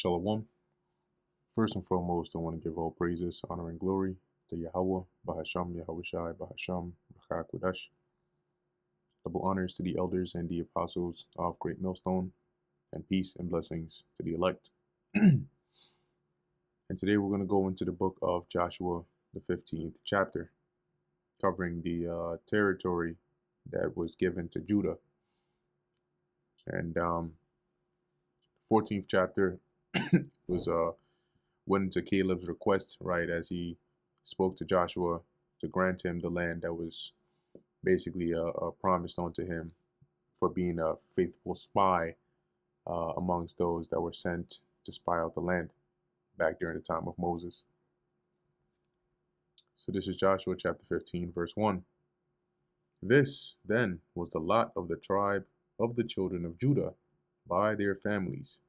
Shalom. First and foremost, I want to give all praises, honor, and glory to Yahweh, Bahasham, Yahushai, Bahasham, Rachakodash. Double honors to the elders and the apostles of Great Millstone, and peace and blessings to the elect. And today we're going to go into the book of Joshua, the 15th chapter, covering the territory that was given to Judah. And 14th chapter was went into Caleb's request, right, as he spoke to Joshua to grant him the land that was basically promised unto him for being a faithful spy amongst those that were sent to spy out the land back during the time of Moses. So this is Joshua chapter 15, verse 1. This, then, was the lot of the tribe of the children of Judah by their families,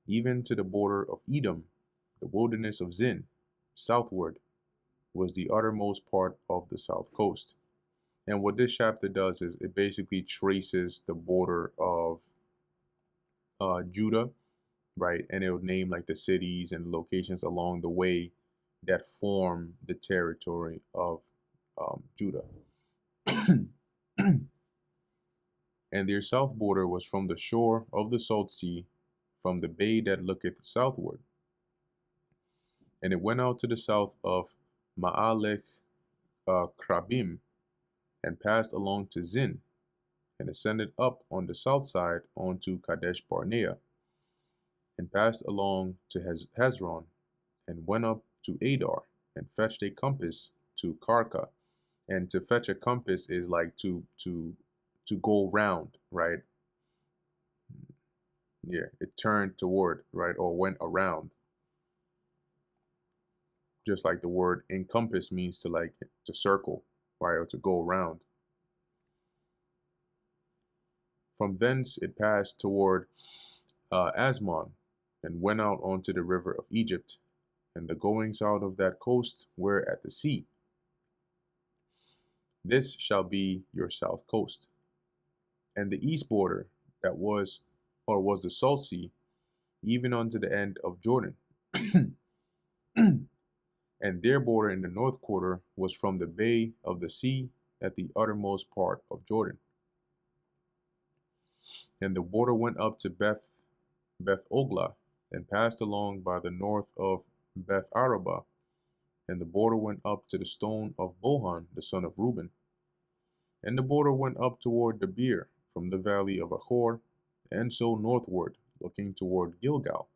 even to the border of Edom, the wilderness of Zin, southward, was the uttermost part of the south coast. And what this chapter does is it basically traces the border of Judah, right? And it'll name like the cities and locations along the way that form the territory of Judah. And their south border was from the shore of the salt sea, from the bay that looketh southward. And it went out to the south of Ma'aleth Krabim, and passed along to Zin, and ascended up on the south side onto Kadesh Barnea, and passed along to Hezron, and went up to Adar, and fetched a compass to Karka. And to fetch a compass is like to go round, right? Yeah, it turned toward, right, or went around. Just like the word encompass means to circle, right, or to go around. From thence it passed toward Asmon, and went out onto the river of Egypt, and the goings out of that coast were at the sea. This shall be your south coast. And the east border that was the salt sea, even unto the end of Jordan. And their border in the north quarter was from the bay of the sea at the uttermost part of Jordan. And the border went up to Beth Ogla, and passed along by the north of Beth Araba, and the border went up to the stone of Bohan, the son of Reuben. And the border went up toward Debir, from the valley of Achor, and so northward, looking toward Gilgal.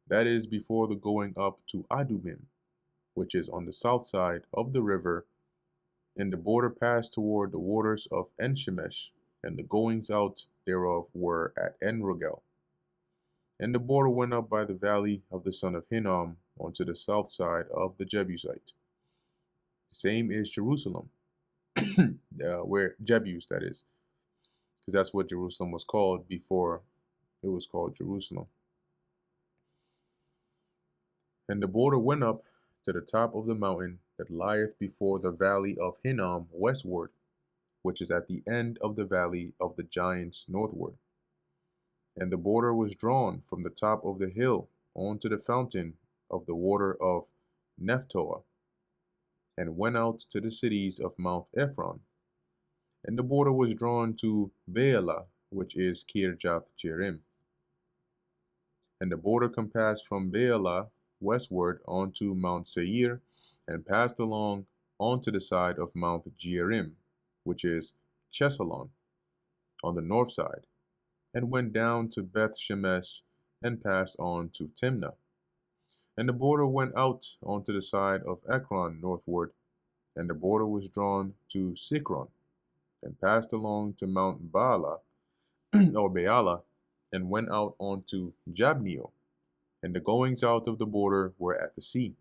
That is before the going up to Adumim, which is on the south side of the river. And the border passed toward the waters of Enshemesh, and the goings out thereof were at Enrogel. And the border went up by the valley of the son of Hinnom onto the south side of the Jebusite. The same is Jerusalem, where Jebus, that is, because that's what Jerusalem was called before it was called Jerusalem. And the border went up to the top of the mountain that lieth before the valley of Hinnom westward, which is at the end of the valley of the giants northward. And the border was drawn from the top of the hill onto the fountain of the water of Nephtoah, and went out to the cities of Mount Ephron. And the border was drawn to Baalah, which is Kirjath Jearim. And the border compassed from Baalah westward onto Mount Seir, and passed along onto the side of Mount Jearim, which is Chesalon, on the north side, and went down to Beth Shemesh, and passed on to Timnah. And the border went out onto the side of Ekron northward, and the border was drawn to Sikron, and passed along to Mount Baalah, or Baalah, and went out onto Jabneel, and the goings out of the border were at the sea.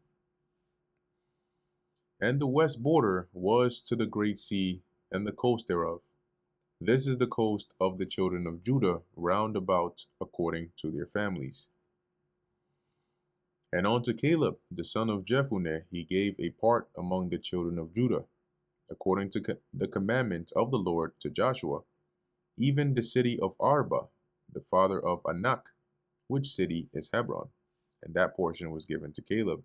And the west border was to the great sea, and the coast thereof. This is the coast of the children of Judah round about according to their families. And unto Caleb, the son of Jephunneh, he gave a part among the children of Judah, according to the commandment of the Lord to Joshua, even the city of Arba, the father of Anak, which city is Hebron. And that portion was given to Caleb.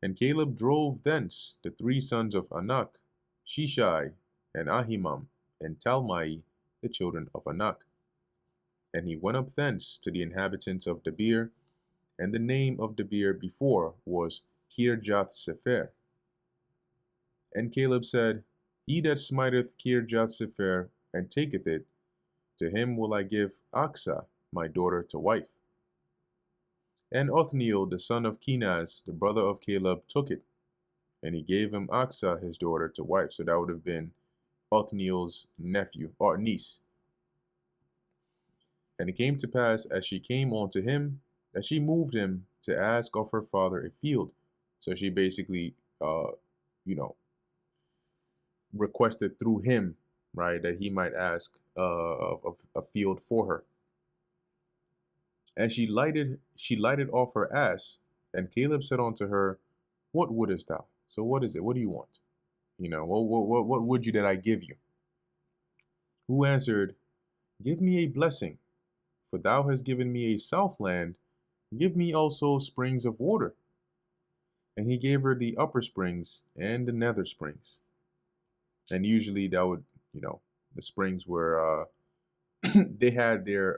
And Caleb drove thence the 3 sons of Anak, Shishai, and Ahimam, and Talmai, the children of Anak. And he went up thence to the inhabitants of Debir, and the name of Debir before was Kirjath Sepher. And Caleb said, He that smiteth Kirjath Sepher and taketh it, to him will I give Achsah, my daughter, to wife. And Othniel, the son of Kenaz, the brother of Caleb, took it, and he gave him Achsah, his daughter, to wife. So that would have been Othniel's nephew or niece. And it came to pass, as she came unto him, that she moved him to ask of her father a field. So she basically, requested through him, right, that he might ask of a field for her. And she lighted off her ass, and Caleb said unto her, What wouldest thou? So what is it? What do you want? What would you that I give you? Who answered, Give me a blessing, for thou hast given me a southland, give me also springs of water. And he gave her the upper springs and the nether springs. And usually that would, the springs were, they had their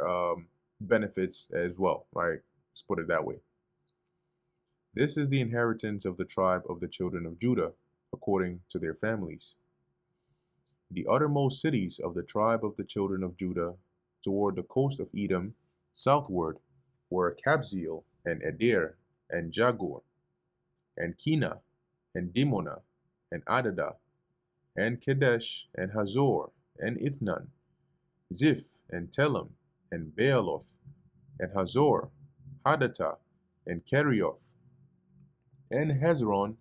benefits as well, right? Let's put it that way. This is the inheritance of the tribe of the children of Judah, according to their families. The uttermost cities of the tribe of the children of Judah, toward the coast of Edom, southward, were Kabzeel, and Eder, and Jagur, and Kina, and Dimona, and Adadah, and Kedesh, and Hazor, and Ithnan, Ziph, and Telem, and Baaloth, and Hazor, Hadattah, and Kerioth, and Hezron,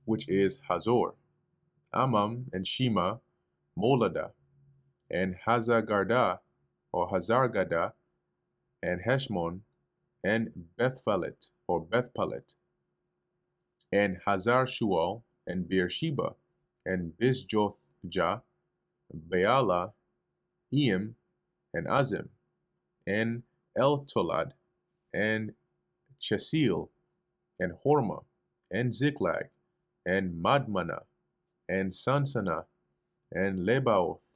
which is Hazor, Amam, and Shema, Moladah, and Hazagardah, or Hazargadah, and Heshmon, and Bethphalet, or Bethpalet, and Hazar Shual, and Beersheba, and Bisjothjah, Baalah, Eim, and Azim, and El-Tolad, and Chesil, and Hormah, and Ziklag, and Madmanah, and Sansannah, and Lebaoth,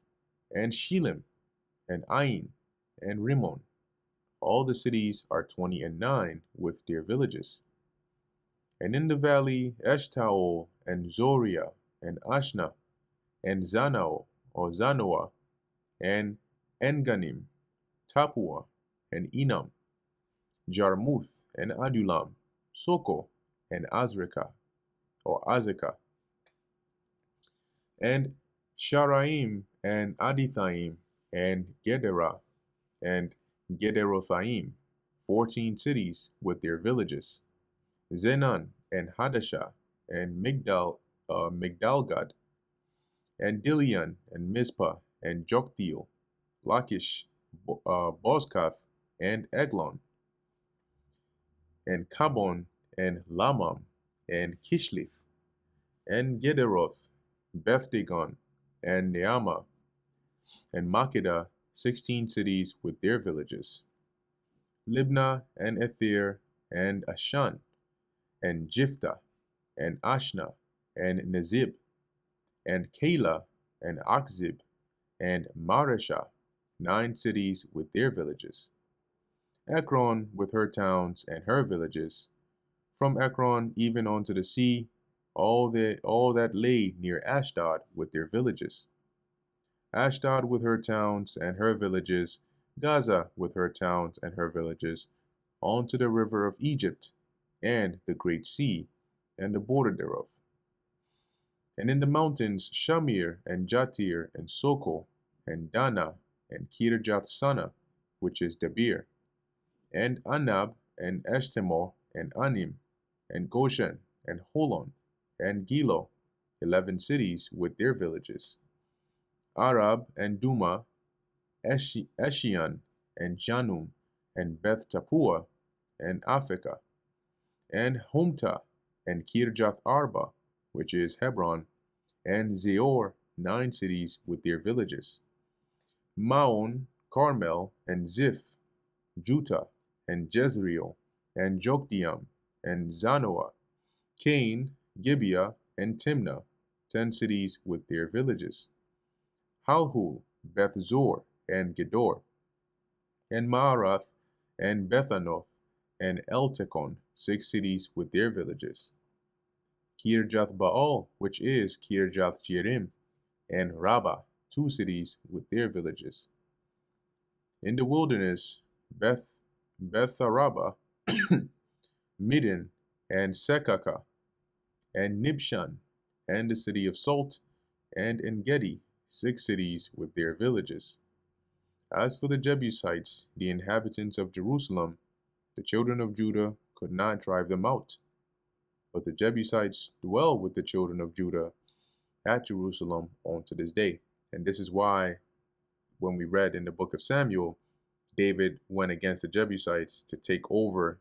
and Shilem, and Ain, and Rimmon. All the cities are 29 with their villages. And in the valley Eshtaol, and Zoriah, and Ashna, and Zanao, or Zanoah, and Enganim, Tapua, and Enam, Jarmuth, and Adulam, Soko, and Azrekah, or Azekah, and Sharaim, and Adithaim, and Gederah, and Gederothaim, 14 cities with their villages. Zenan, and Hadashah, and Migdalgad, and Dilian, and Mizpah, and Joktheel, Lachish, Bozkath, and Eglon, and Kabon, and Lamam, and Kishlith, and Gederoth, Bethdagon, and Neamah, and Makkedah, 16 cities with their villages. Libnah, and Ether, and Ashan, and Jiphthah, and Ashna, and Nezib, and Keilah, and Achzib, and Mareshah, 9 cities with their villages. Ekron with her towns and her villages. From Ekron even unto the sea, all that lay near Ashdod with their villages. Ashdod with her towns and her villages, Gaza with her towns and her villages, on to the river of Egypt, and the great sea, and the border thereof. And in the mountains Shamir, and Jatir, and Soko, and Dana, and Kirjath Sana, which is Debir, and Anab, and Eshtemoh, and Anim, and Goshen, and Holon, and Gilo, 11 cities with their villages. Arab, and Duma, Eshian, and Janum, and Beth Tapua, and Aphekah, and Humta, and Kirjath Arba, which is Hebron, and Zeor, 9 cities with their villages. Maon, Carmel, and Ziph, Juttah, and Jezreel, and Jokdeam, and Zanoah, Cain, Gibeah, and Timnah, 10 cities with their villages. Halhul, Beth Zor, and Gedor, and Maarath, and Bethanoth, and Eltekon, 6 cities with their villages. Kirjath Baal, which is Kirjath Jearim, and Rabbah, 2 cities with their villages. In the wilderness, Betharabah, Middin, and Sekaka, and Nibshan, and the city of Salt, and Engedi, 6 cities with their villages. As for the Jebusites, the inhabitants of Jerusalem, the children of Judah could not drive them out. But the Jebusites dwell with the children of Judah at Jerusalem on to this day. And this is why, when we read in the book of Samuel, David went against the Jebusites to take over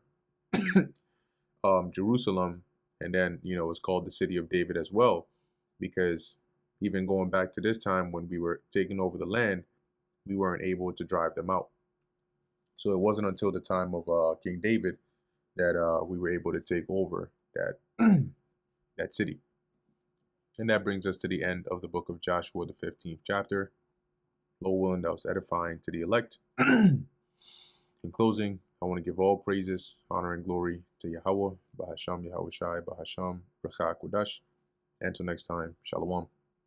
Jerusalem, and then it's called the city of David as well, because even going back to this time when we were taking over the land, we weren't able to drive them out. So it wasn't until the time of King David that we were able to take over that that city. And that brings us to the end of the book of Joshua, the 15th chapter. Lord willing, that was edifying to the elect. In closing, I want to give all praises, honor, and glory to Yahweh, Bahasham Yahweh Shai, Bahasham Rechak Kudash. Until next time, Shalom.